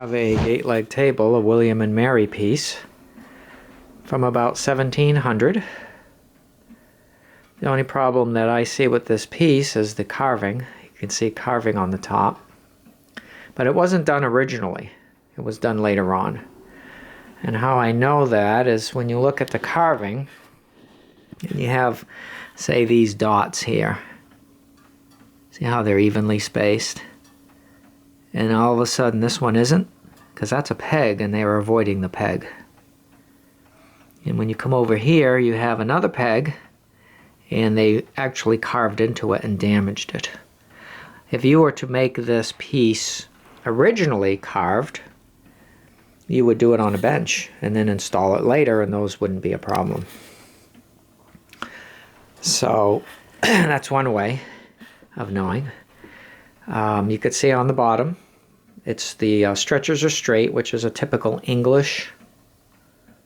Of a gate leg table, a William and Mary piece from about 1700. The only problem that I see with this piece is the carving. You can see carving on the top. But it wasn't done originally. It was done later on. And how I know that is when you look at the carving, and you have, say, these dots here. See how they're evenly spaced? And all of a sudden this one isn't, because that's a peg and they were avoiding the peg. And when you come over here, you have another peg and they actually carved into it and damaged it. If you were to make this piece originally carved, you would do it on a bench and then install it later, and those wouldn't be a problem. So that's one way of knowing. You could see on the bottom, it's the stretchers are straight, which is a typical English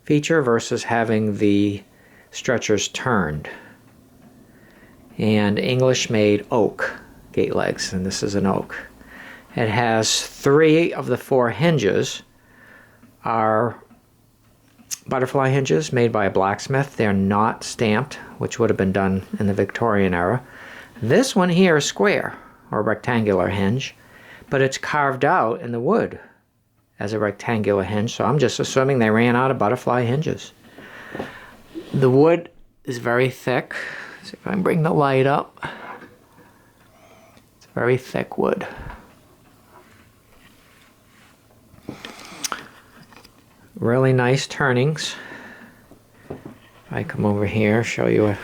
feature, versus having the stretchers turned. And English made oak gate legs, and this is an oak. It has 3 of the 4 hinges are butterfly hinges made by a blacksmith. They're not stamped, which would have been done in the Victorian era. This one here is square, or rectangular hinge, but it's carved out in the wood as a rectangular hinge, so I'm just assuming they ran out of butterfly hinges. The wood is very thick. See if I can bring the light up. It's very thick wood. Really nice turnings. If I come over here, show you a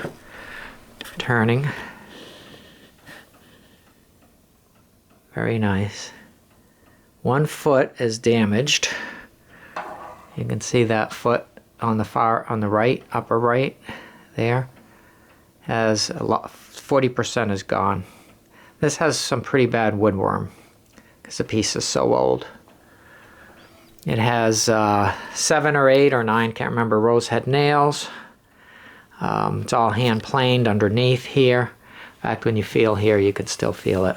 turning. Very nice. One foot is damaged. You can see that foot on the right, upper right, there, has a lot. 40% is gone. This has some pretty bad woodworm because the piece is so old. It has 7 or 8 or 9, can't remember, rosehead nails. It's all hand planed underneath here. In fact, when you feel here, you could still feel it.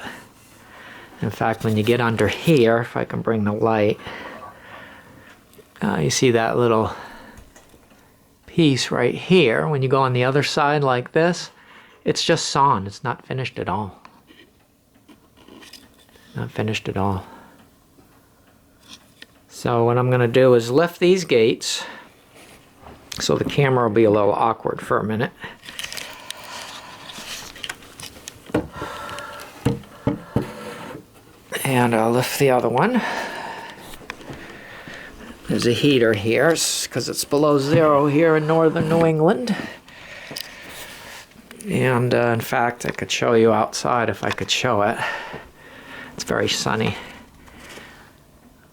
In fact, when you get under here, if I can bring the light, you see that little piece right here. When you go on the other side like this, it's just sawn. It's not finished at all. Not finished at all. So what I'm going to do is lift these gates, so the camera will be a little awkward for a minute. And I'll lift the other one. There's a heater here because it's below 0 here in northern New England. And in fact, I could show you outside if I could show it. It's very sunny.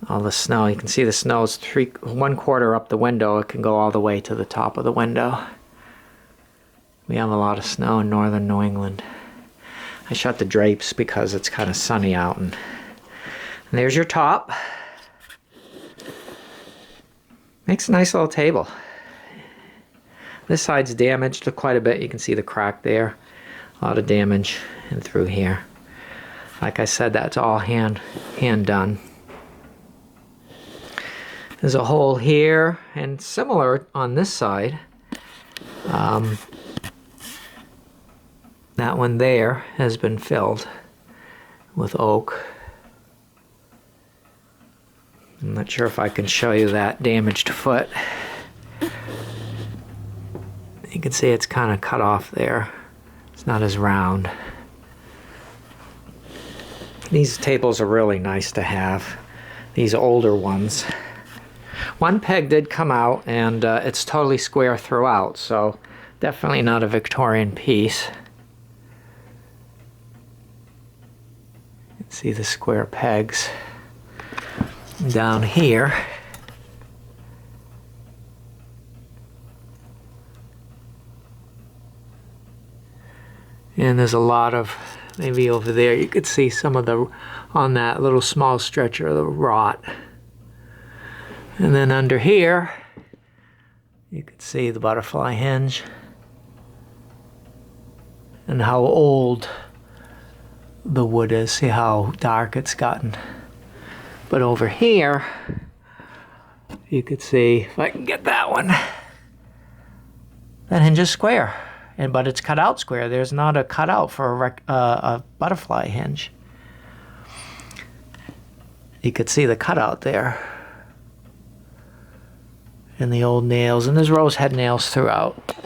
All the snow, you can see the snow is 1/4 up the window. It can go all the way to the top of the window. We have a lot of snow in northern New England. I shut the drapes because it's kind of sunny out. And there's your top. Makes a nice little table. This side's damaged quite a bit. You can see the crack there. A lot of damage and through here. Like I said, that's all hand done. There's a hole here, and similar on this side. That one there has been filled with oak. I'm not sure if I can show you that damaged foot. You can see it's kind of cut off there. It's not as round. These tables are really nice to have, these older ones. One peg did come out, and it's totally square throughout, so definitely not a Victorian piece. You can see the square pegs down here. And there's a lot of, maybe over there, you could see some of the, on that little small stretcher, the rot. And then under here, you could see the butterfly hinge and how old the wood is. See how dark it's gotten. But over here, you could see, if I can get that one, that hinge is square, but it's cut out square. There's not a cutout for a butterfly hinge. You could see the cutout there. And the old nails, and there's rose head nails throughout.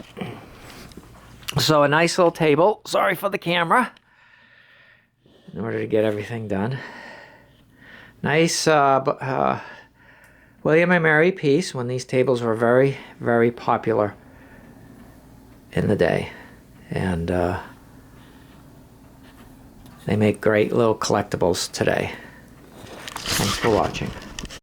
So a nice little table. Sorry for the camera. In order to get everything done. Nice William and Mary piece when these tables were very, very popular in the day. And they make great little collectibles today. Thanks for watching.